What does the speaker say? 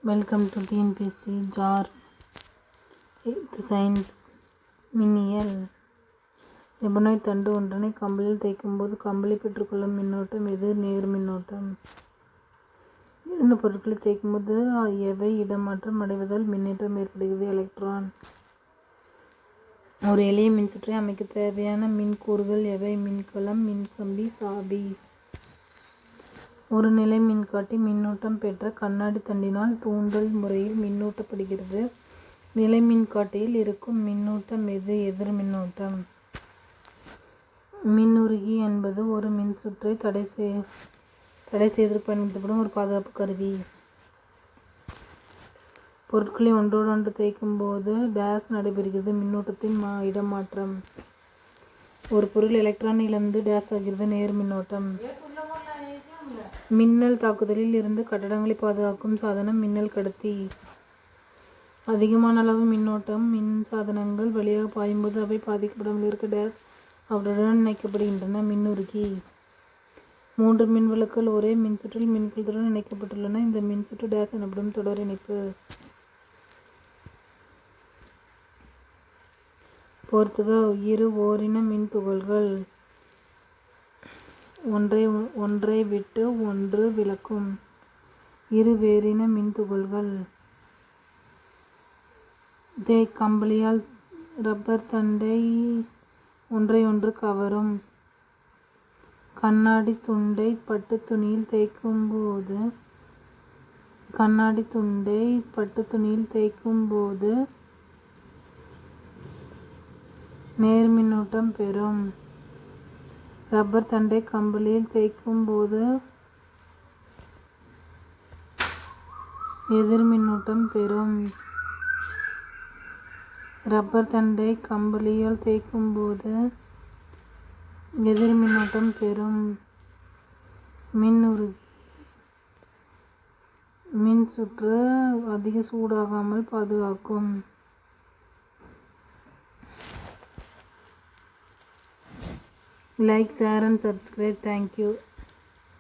Welcome to TNPSC ஜார் 8th science மின்னியல். எபனோய்ட் தண்டு ஒன்றினை கம்பளியில் தேய்க்கும்போது கம்பளி பெற்றுக்கொள்ளும் மின்னோட்டம் எது? நேர் மின்னோட்டம். இரண்டு பொருட்களை தேய்க்கும்போது எவை இடமாற்றம் அடைவதால் மின்னேற்றம் ஏற்படுகிறது? எலக்ட்ரான். ஒரு எளிய மின்சுற்றை அமைக்க தேவையான மின்கூறுகள் எவை? மின்கலம், மின்கம்பி, சாவி. ஒரு நிலை மின்காட்டி மின்னூட்டம் பெற்ற கண்ணாடி தண்டினால் தூண்டல் முறையில் மின்னூட்டப்படுகிறது. நிலை மின்காட்டியில் இருக்கும் மின்னூட்டம் எது? எதிர் மின்னோட்டம். மின்னுருகி என்பது ஒரு மின்சுற்றை தடை செய்வதற்கு பயன்படுத்தப்படும் ஒரு பாதுகாப்பு கருவி. பொருட்களை ஒன்றோடொன்று தேய்க்கும் போது டேஸ் நடைபெறுகிறது? மின்னூட்டத்தின் இடமாற்றம். ஒரு பொருள் எலக்ட்ரான் இழந்து டேஸ் ஆகிறது? நேர் மின்னோட்டம். மின்னல் தாக்குதலில் இருந்து கட்டடங்களை பாதுகாக்கும் சாதனம் மின்னல் கடத்தி. அதிகமான அளவு மின்னோட்டம் மின் சாதனங்கள் வழியாக பாயும்போது அவை பாதிக்கப்படாமல் இருக்க டேஸ் அவற்றுடன் இணைக்கப்படுகின்றன? மின்னுருகி. 3 மின் விளக்குகள் ஒரே மின்சுற்றில் மின்கலத்துடன் இணைக்கப்பட்டுள்ளன. இந்த மின்சுற்று டேஸ் எனப்படும்? தொடர் இணைப்பு. பொறுத்துக. இரு ஓரின மின் துகள்கள் ஒன்றை விட்டு ஒன்று விலக்கும். இரு வேறின மின் துகள்கள். கம்பளியால் ரப்பர் தண்டை ஒன்றையொன்று கவரும். கண்ணாடி துண்டை பட்டு துணியில் தேய்க்கும் போது நேர் மின்னூட்டம் பெறும். ரப்பர் தண்டை கம்பளியில் தேய்க்கும் போது எதிர் மின்னூட்டம் பெறும். ரப்பர் தண்டை கம்பளியால் தேய்க்கும் போது எதிர் மின்னூட்டம் பெறும். மின்னுருகி. மின் சுற்று அதிக சூடாகாமல் பாதுகாக்கும். Like, share and subscribe. Thank you.